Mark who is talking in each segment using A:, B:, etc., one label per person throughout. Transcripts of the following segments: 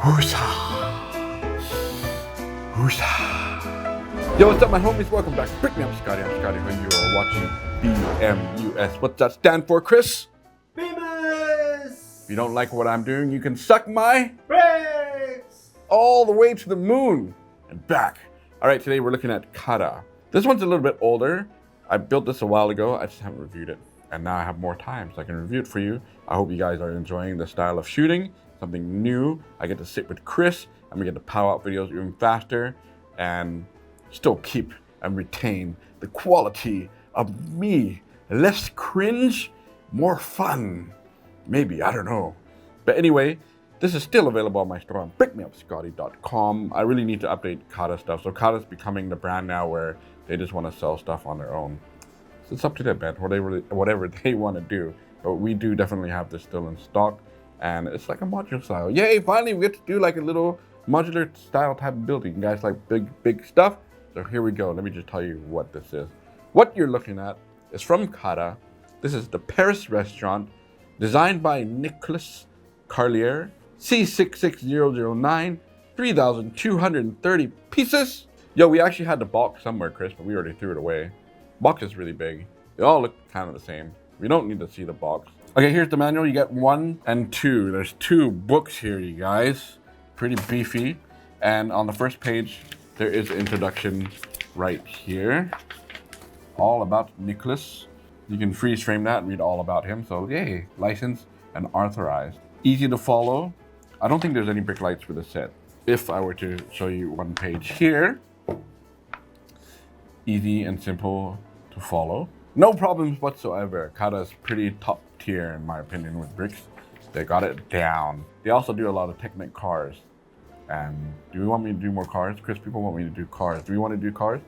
A: Yo, what's up, my homies? Welcome back to Brickmeupscottie. I'm Scottie when you are watching BMUS. What's that stand for, Chris?
B: Famous!
A: If you don't like what I'm doing, you can suck my
B: Bricks!
A: all the way to the moon and back. All right, today we're looking at CaDA. This one's a little bit older. I built this a while ago. I just haven't reviewed it. And now I have more time, so I can review it for you. I hope you guys are enjoying the style of shooting, something new. I get to sit with Chris, and we get to power out videos even faster, and still keep and retain the quality of me. Less cringe, more fun. Maybe, I don't know. But anyway, this is still available on my store on Brickmeupscottie.com. I really need to update CaDA stuff. So CaDA's becoming the brand now where they just want to sell stuff on their own. So it's up to them, man, whatever they want to do. But we do definitely have this still in stock. And it's like a modular style. Yay, finally we get to do like a little modular style type of building. You guys like big stuff? So here we go. Let me just tell you what this is. What you're looking at is from CaDA. This is the Paris Restaurant, designed by Nicolas Carlier, C66009, 3,230 pieces. Yo, we actually had the box somewhere, Chris, but we already threw it away. Box is really big. They all look kind of the same. We don't need to see the box. Okay, here's the manual. You get 1 and 2. There's 2 books here, you guys. Pretty beefy. And on the first page, there is an introduction right here. All about Nicolas. You can freeze frame that and read all about him. So yay, licensed and authorized. Easy to follow. I don't think there's any brick lights for the set. If I were to show you one page here, easy and simple to follow. No problems whatsoever. CaDA is pretty top tier in my opinion with bricks. They got it down. They also do a lot of Technic cars. And do we want me to do more cars? Chris, people want me to do cars. Do we want to do cars?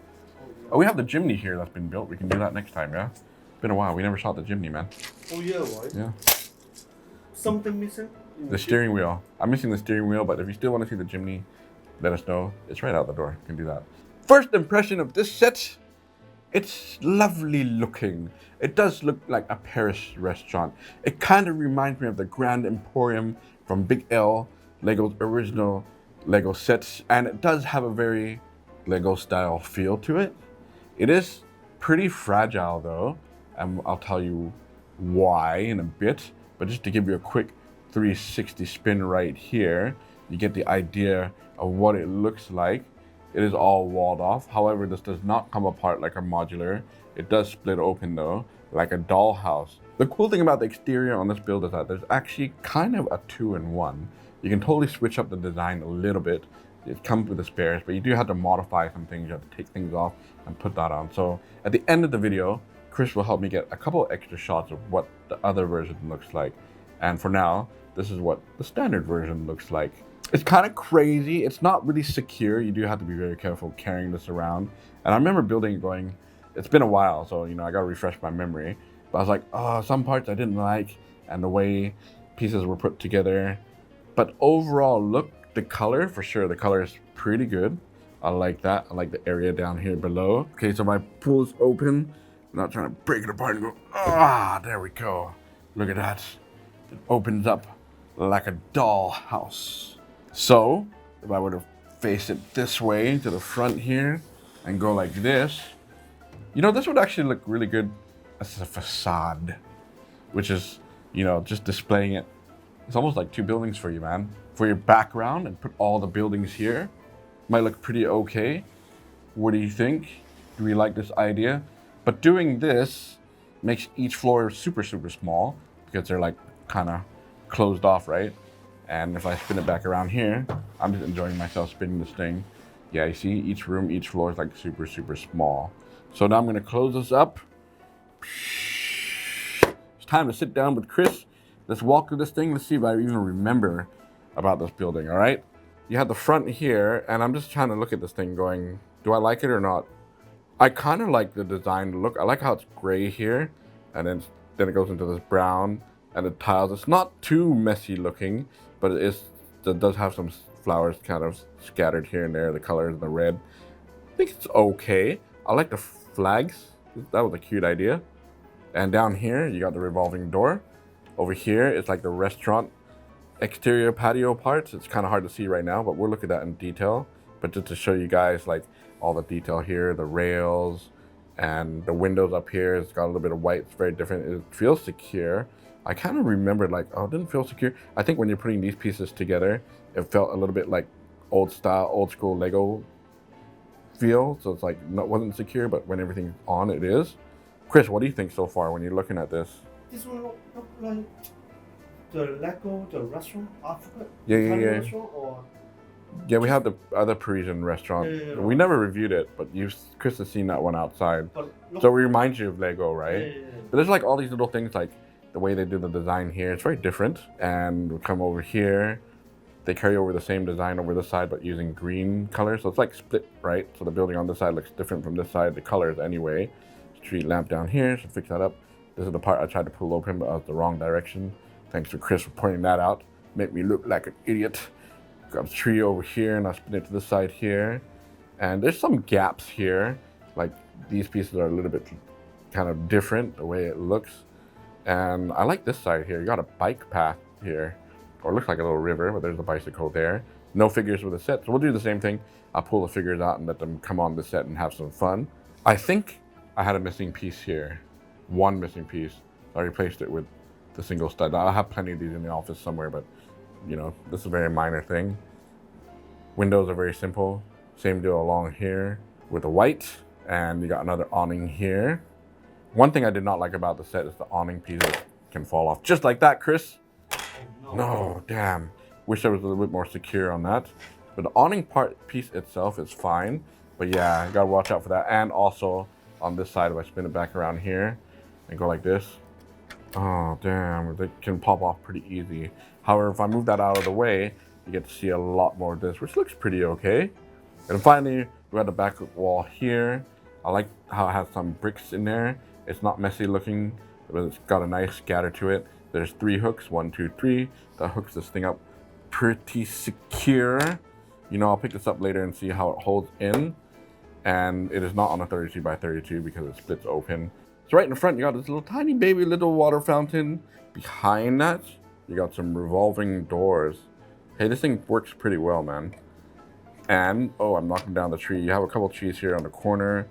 A: Oh, we have the chimney here that's been built. We can do that next time, yeah? It's been a while. We never shot the chimney, man.
B: Oh yeah, right?
A: Yeah.
B: Something missing?
A: The steering wheel. I'm missing the steering wheel, but if you still want to see the chimney, let us know. It's right out the door. You can do that. First impression of this set, it's lovely looking. It does look like a Paris restaurant. It kind of reminds me of the Grand Emporium from Big L, Lego's original Lego sets, and it does have a very Lego style feel to it. It is pretty fragile though, and I'll tell you why in a bit, but just to give you a quick 360 spin right here, you get the idea of what it looks like. It is all walled off. However, this does not come apart like a modular. It does split open though, like a dollhouse. The cool thing about the exterior on this build is that there's actually kind of a 2-in-1. You can totally switch up the design a little bit. It comes with the spares, but you do have to modify some things. You have to take things off and put that on. So at the end of the video, Chris will help me get a couple extra shots of what the other version looks like. And for now, this is what the standard version looks like. It's kind of crazy. It's not really secure. You do have to be very careful carrying this around. And I remember building it going, it's been a while, so I got to refresh my memory. But I was like, oh, some parts I didn't like, and the way pieces were put together. But overall look, the color, for sure, the color is pretty good. I like that. I like the area down here below. Okay, so if I pull this open, I'm not trying to break it apart and go, there we go. Look at that. It opens up like a doll house. So if I were to face it this way to the front here and go like this, this would actually look really good as a facade, which is, just displaying it. It's almost like 2 buildings for you, man. For your background and put all the buildings here. Might look pretty okay. What do you think? Do we like this idea? But doing this makes each floor super small because they're like kind of closed off, right? And if I spin it back around here, I'm just enjoying myself spinning this thing. Yeah, you see each room, each floor is like super small. So now I'm gonna close this up. It's time to sit down with Chris. Let's walk through this thing. Let's see if I even remember about this building, all right? You have the front here, and I'm just trying to look at this thing going, do I like it or not? I kind of like the design look. I like how it's gray here, and then it goes into this brown, and the tiles. It's not too messy looking, but it does have some flowers kind of scattered here and there, the colors and the red. I think it's okay. I like the flags. That was a cute idea. And down here, you got the revolving door. Over here, it's like the restaurant exterior patio parts. It's kind of hard to see right now, but we'll look at that in detail. But just to show you guys like all the detail here, the rails and the windows up here, it's got a little bit of white. It's very different. It feels secure. I kind of remembered like, oh, it didn't feel secure. I think when you're putting these pieces together, it felt a little bit like old style, old school Lego feel. So it's like, wasn't secure, but when everything's on, it is. Chris, what do you think so far when you're looking at this?
B: This one look like the Lego, the restaurant, Africa.
A: Yeah.
B: Restaurant or
A: Yeah, we have the other Parisian restaurant.
B: Yeah.
A: We never reviewed it, but Chris has seen that one outside.
B: but look,
A: So it reminds you of Lego, right?
B: Yeah.
A: But there's like all these little things, like the way they do the design here. It's very different. And we come over here. They carry over the same design over this side, but using green color. So it's like split, right? So the building on this side looks different from this side, the colors anyway. Street lamp down here, so fix that up. This is the part I tried to pull open, but I was the wrong direction. Thanks to Chris for pointing that out. Make me look like an idiot. Got a tree over here, and I spin it to this side here. And there's some gaps here. Like these pieces are a little bit kind of different, the way it looks. And I like this side here. You got a bike path here. Or it looks like a little river, but there's a bicycle there. No figures with the set, so we'll do the same thing. I'll pull the figures out and let them come on the set and have some fun. I think I had a missing piece here. One missing piece. I replaced it with the single stud. I'll have plenty of these in the office somewhere, but you know, this is a very minor thing. Windows are very simple. Same deal along here with the white. And you got another awning here. One thing I did not like about the set is the awning pieces can fall off. Just like that, Chris. No, damn. Wish I was a little bit more secure on that. But the awning piece itself is fine. But yeah, you gotta watch out for that. And also on this side, if I spin it back around here and go like this, oh damn, they can pop off pretty easy. However, if I move that out of the way, you get to see a lot more of this, which looks pretty okay. And finally, we have the back wall here. I like how it has some bricks in there. It's not messy looking, but it's got a nice scatter to it. There's 3 hooks, 1, 2, 3. That hooks this thing up pretty secure. You know, I'll pick this up later and see how it holds in. And it is not on a 32 by 32 because it splits open. So right in the front, you got this little tiny baby little water fountain. Behind that, you got some revolving doors. Hey, this thing works pretty well, man. And, oh, I'm knocking down the tree. You have a couple trees here on the corner.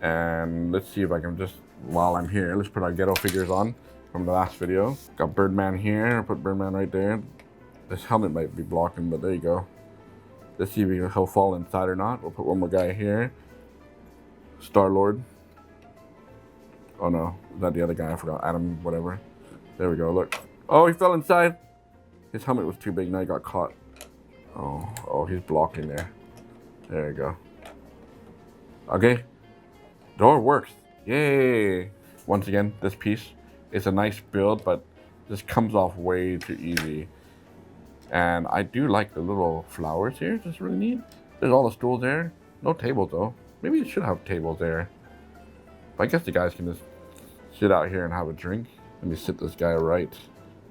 A: And let's see if I can just, while I'm here, let's put our ghetto figures on from the last video. Got Birdman here. I'll put Birdman right there. This helmet might be blocking, but there you go. Let's see if he'll fall inside or not. We'll put one more guy here. Star-Lord. Oh no, is that the other guy? I forgot. Adam, whatever. There we go, look. Oh, he fell inside. His helmet was too big, now he got caught. Oh, he's blocking there. There you go. Okay. Door works. Yay. Once again, this piece is a nice build, but this comes off way too easy. And I do like the little flowers here. It's really neat. There's all the stools there. No tables though. Maybe it should have tables there. But I guess the guys can just sit out here and have a drink. Let me sit this guy right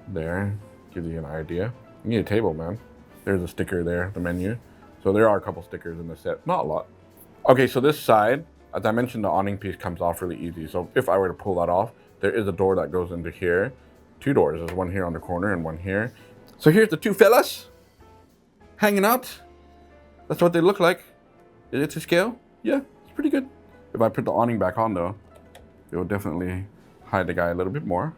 A: there. Gives you an idea. You need a table, man. There's a sticker there, the menu. So there are a couple stickers in the set. Not a lot. Okay, so this side, as I mentioned, the awning piece comes off really easy. So if I were to pull that off, there is a door that goes into here. 2 doors. There's one here on the corner and one here. So here's the 2 fellas hanging out. That's what they look like. Is it to scale? Yeah, it's pretty good. If I put the awning back on though, it will definitely hide the guy a little bit more.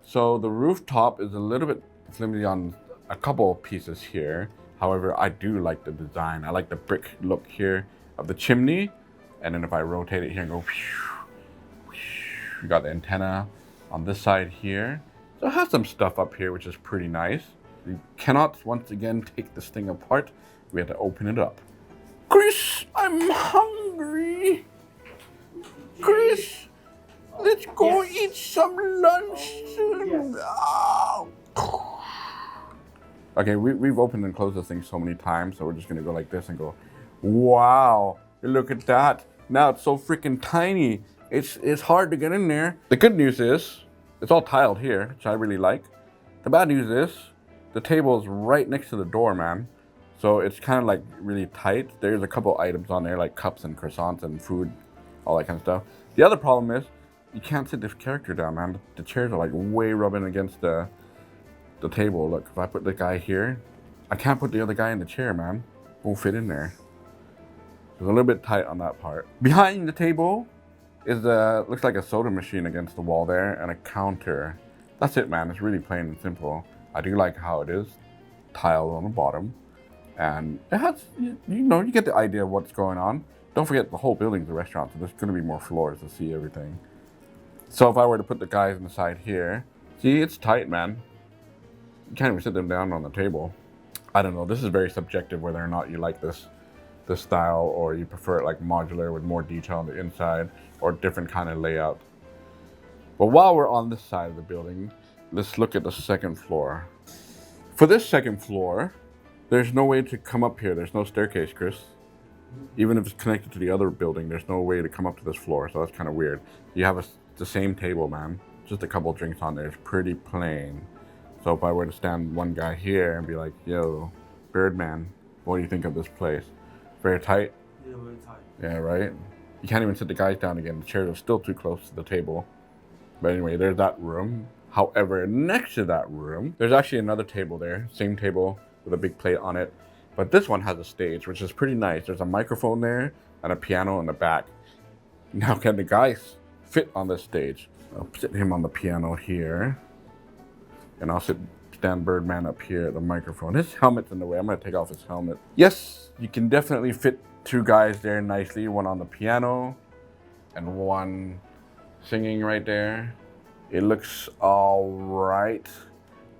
A: So the rooftop is a little bit flimsy on a couple pieces here. However, I do like the design. I like the brick look here of the chimney. And then if I rotate it here and go, you got the antenna on this side here. So it has some stuff up here, which is pretty nice. You cannot, once again, take this thing apart. We have to open it up. Chris, I'm hungry. Chris, let's go eat some lunch soon.
B: Yes.
A: Oh. Okay, we've opened and closed this thing so many times, so we're just gonna go like this and go, wow, look at that. Now it's so freaking tiny. It's hard to get in there. The good news is, it's all tiled here, which I really like. The bad news is, the table is right next to the door, man. So it's kind of like really tight. There's a couple items on there, like cups and croissants and food, all that kind of stuff. The other problem is, you can't sit this character down, man. The chairs are like way rubbing against the the table. Look, if I put the guy here, I can't put the other guy in the chair, man. Won't fit in there. It's a little bit tight on that part. Behind the table is looks like a soda machine against the wall there and a counter. That's it, man. It's really plain and simple. I do like how it is tiled on the bottom, and it has, you know, you get the idea of what's going on. Don't forget the whole building's a restaurant, so there's going to be more floors to see everything. So if I were to put the guys on the side here, see, it's tight, man. You can't even sit them down on the table. I don't know. This is very subjective whether or not you like this style, or you prefer it like modular with more detail on the inside, or different kind of layout. But while we're on this side of the building, let's look at the second floor. For this second floor, there's no way to come up here. There's no staircase, Chris. Even if it's connected to the other building, there's no way to come up to this floor, so that's kind of weird. You have the same table, man. Just a couple drinks on there. It's pretty plain. So if I were to stand one guy here and be like, yo, Birdman, what do you think of this place? Very tight?
B: Yeah, very tight.
A: Yeah, right? You can't even sit the guys down again. The chairs are still too close to the table. But anyway, there's that room. However, next to that room, there's actually another table there. Same table with a big plate on it. But this one has a stage, which is pretty nice. There's a microphone there and a piano in the back. Now, can the guys fit on this stage? I'll sit him on the piano here. And I'll stand Birdman up here at the microphone. His helmet's in the way. I'm going to take off his helmet. Yes, you can definitely fit two guys there nicely. One on the piano and one singing right there. It looks all right.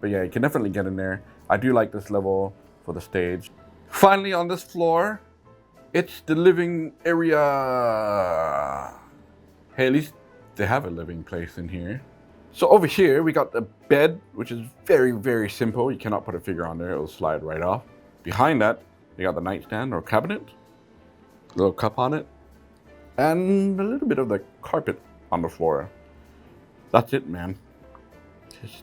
A: But yeah, you can definitely get in there. I do like this level for the stage. Finally, on this floor, it's the living area. Hey, at least they have a living place in here. So over here, we got the bed, which is very, very simple. You cannot put a figure on there. It'll slide right off. Behind that, you got the nightstand or cabinet. A little cup on it. And a little bit of the carpet on the floor. That's it, man.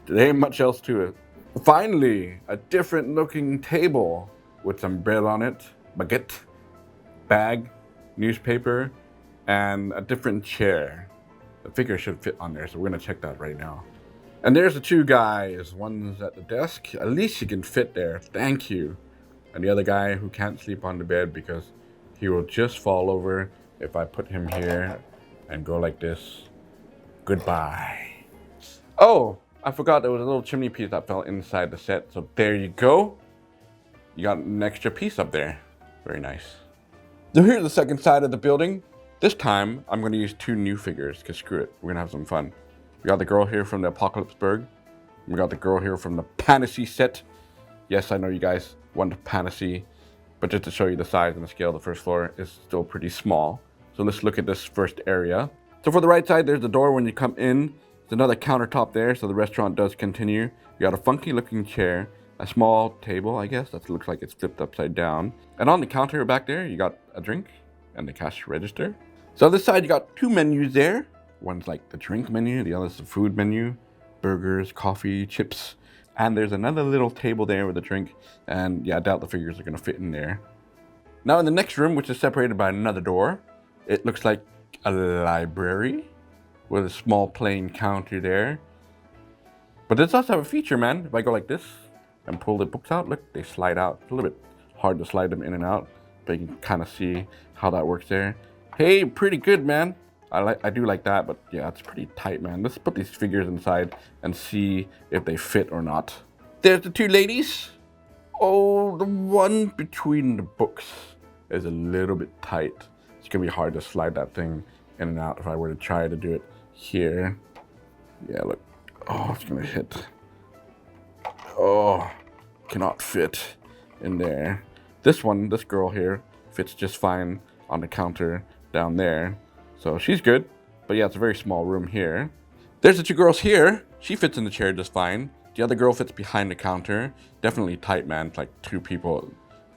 A: There ain't much else to it. Finally, a different looking table with some bread on it, baguette, bag, newspaper, and a different chair. The figure should fit on there, so we're gonna check that right now. And there's the two guys. One's at the desk. At least you can fit there. Thank you. And the other guy who can't sleep on the bed because he will just fall over if I put him here and go like this. Goodbye. Oh, I forgot there was a little chimney piece that fell inside the set. So there you go. You got an extra piece up there. Very nice. So here's the second side of the building. This time, I'm going to use two new figures, because screw it. We're going to have some fun. We got the girl here from the Apocalypseburg. We got the girl here from the Panacea set. Yes, I know you guys want Panacea, but just to show you the size and the scale, the first floor is still pretty small. So let's look at this first area. So for the right side, there's the door when you come in. There's another countertop there, so the restaurant does continue. You got a funky looking chair, a small table, I guess, that looks like it's flipped upside down. And on the counter back there, you got a drink and the cash register. So on this side, you got two menus there. One's like the drink menu, the other's the food menu. Burgers, coffee, chips. And there's another little table there with a drink. And yeah, I doubt the figures are gonna fit in there. Now in the next room, which is separated by another door, it looks like a library with a small plain counter there. But this does have a feature, man. If I go like this and pull the books out, look, they slide out. It's a little bit hard to slide them in and out, but you can kind of see how that works there. Hey, pretty good, man. I do like that, but yeah, it's pretty tight, man. Let's put these figures inside and see if they fit or not. There's the two ladies. Oh, the one between the books is a little bit tight. It's gonna be hard to slide that thing in and out if I were to try to do it here. Yeah, look. Oh, it's gonna hit. Oh, cannot fit in there. This one, this girl here, fits just fine on the counter down there. So she's good, but yeah, it's a very small room here. There's the two girls here. She fits in the chair just fine. The other girl fits behind the counter. Definitely tight, man. It's like 2 people,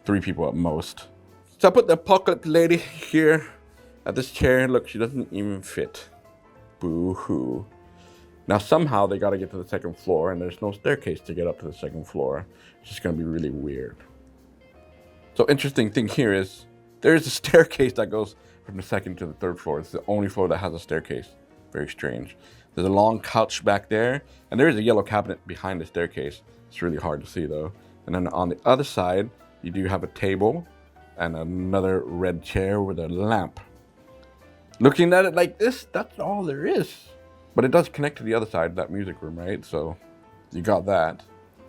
A: 3 people at most. So I put the apocalypse lady here at this chair. Look, she doesn't even fit. Boo-hoo. Now somehow they gotta get to the second floor and there's no staircase to get up to the second floor. It's just gonna be really weird. So interesting thing here is there's a staircase that goes from the second to the third floor. It's the only floor that has a staircase. Very strange. There's a long couch back there, and there is a yellow cabinet behind the staircase. It's really hard to see though. And then on the other side, you do have a table and another red chair with a lamp. Looking at it like this, that's all there is. But it does connect to the other side, that music room, right? So you got that.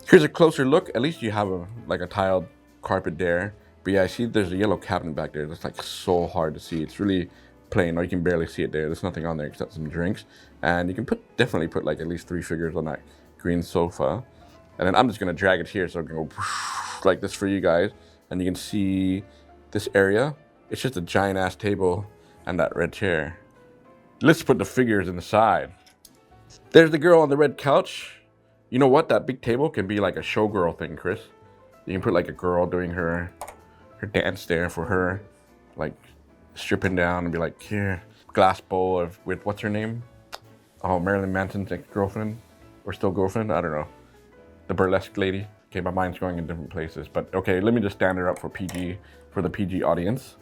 A: Here's a closer look. At least you have a tiled carpet there. But yeah, I see there's a yellow cabinet back there that's like so hard to see. It's really plain, or you can barely see it there. There's nothing on there except some drinks. And you can definitely put like at least 3 figures on that green sofa. And then I'm just gonna drag it here so I can go like this for you guys. And you can see this area. It's just a giant ass table and that red chair. Let's put the figures in the side. There's the girl on the red couch. You know what? That big table can be like a showgirl thing, Chris. You can put like a girl doing her dance there for her, like stripping down and be like, here, glass bowl with what's her name? Oh, Marilyn Manson's ex-girlfriend, or still girlfriend? I don't know. The burlesque lady. Okay, my mind's going in different places, but okay, let me just stand her up for the PG audience.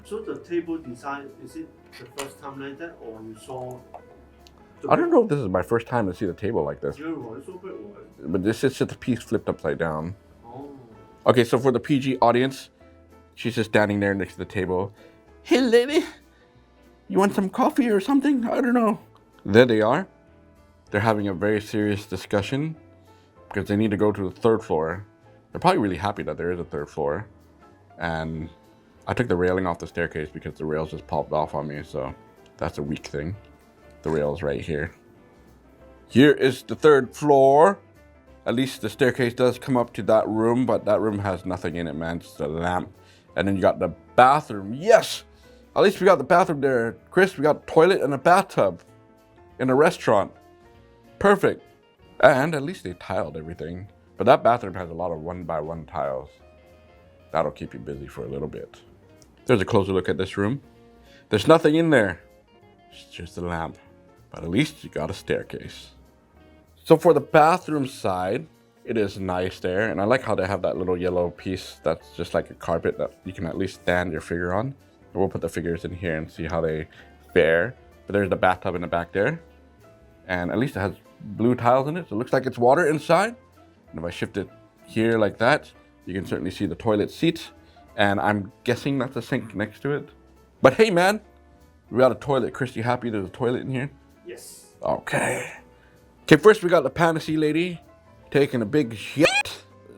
B: So the table design, is it the first time like that, or you saw?
A: I don't know if this is my first time to see the table like this. But this is just a piece flipped upside down.
B: Oh.
A: Okay, so for the PG audience, she's just standing there next to the table. Hey lady, you want some coffee or something? I don't know. There they are. They're having a very serious discussion because they need to go to the 3rd floor. They're probably really happy that there is a 3rd floor. And I took the railing off the staircase because the rails just popped off on me, so that's a weak thing. The rails right here. Here is the 3rd floor. At least the staircase does come up to that room, but that room has nothing in it, man. Just a lamp. And then you got the bathroom. Yes! At least we got the bathroom there. Chris, we got a toilet and a bathtub in a restaurant. Perfect. And at least they tiled everything. But that bathroom has a lot of 1x1 tiles. That'll keep you busy for a little bit. There's a closer look at this room. There's nothing in there. It's just a lamp. But at least you got a staircase. So for the bathroom side, it is nice there. And I like how they have that little yellow piece that's just like a carpet that you can at least stand your figure on. And we'll put the figures in here and see how they fare. But there's the bathtub in the back there. And at least it has blue tiles in it. So it looks like it's water inside. And if I shift it here like that, you can certainly see the toilet seat. And I'm guessing that's a sink next to it. But hey man, we got a toilet. Chris, you happy there's a toilet in here?
B: Yes.
A: Okay. Okay, first we got the fantasy lady taking a big shit.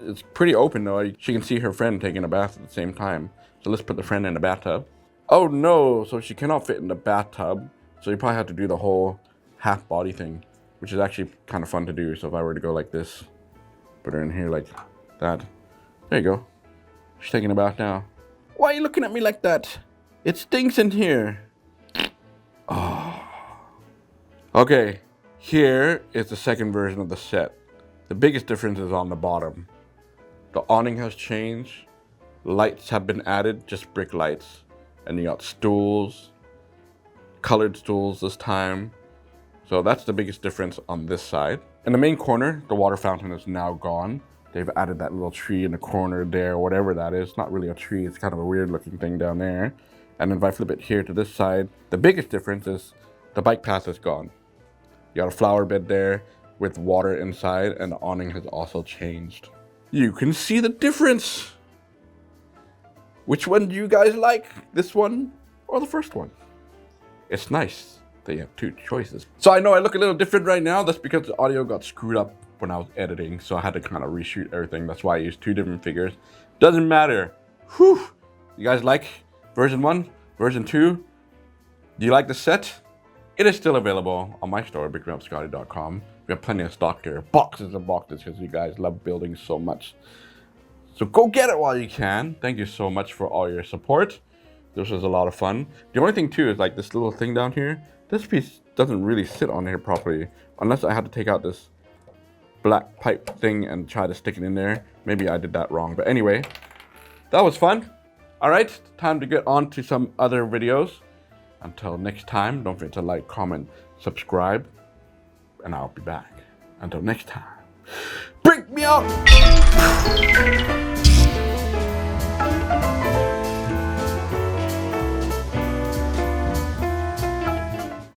A: It's pretty open though. She can see her friend taking a bath at the same time. So let's put the friend in the bathtub. Oh no, so she cannot fit in the bathtub. So you probably have to do the whole half body thing, which is actually kind of fun to do. So if I were to go like this, put her in here like that. There you go. She's taking a bath now. Why are you looking at me like that? It stinks in here. Oh. Okay, here is the second version of the set. The biggest difference is on the bottom. The awning has changed. Lights have been added, just brick lights. And you got stools, colored stools this time. So that's the biggest difference on this side. In the main corner, the water fountain is now gone. They've added that little tree in the corner there, whatever that is. It's not really a tree, it's kind of a weird looking thing down there. And then if I flip it here to this side, the biggest difference is the bike path is gone. You got a flower bed there with water inside, and the awning has also changed. You can see the difference. Which one do you guys like? This one or the first one? It's nice that you have 2 choices. So I know I look a little different right now. That's because the audio got screwed up when I was editing, so I had to kind of reshoot everything. That's why I used 2 different figures. Doesn't matter. Whew. You guys like version 1, version 2? Do you like the set? It is still available on my store, Brickmeupscottie.com. We have plenty of stock there, boxes and boxes, because you guys love building so much. So go get it while you can. Thank you so much for all your support. This was a lot of fun. The only thing too is like this little thing down here. This piece doesn't really sit on here properly, unless I had to take out this black pipe thing and try to stick it in there. Maybe I did that wrong, but anyway, that was fun. All right, time to get on to some other videos. Until next time, don't forget to like, comment, subscribe, and I'll be back. Until next time, break me up!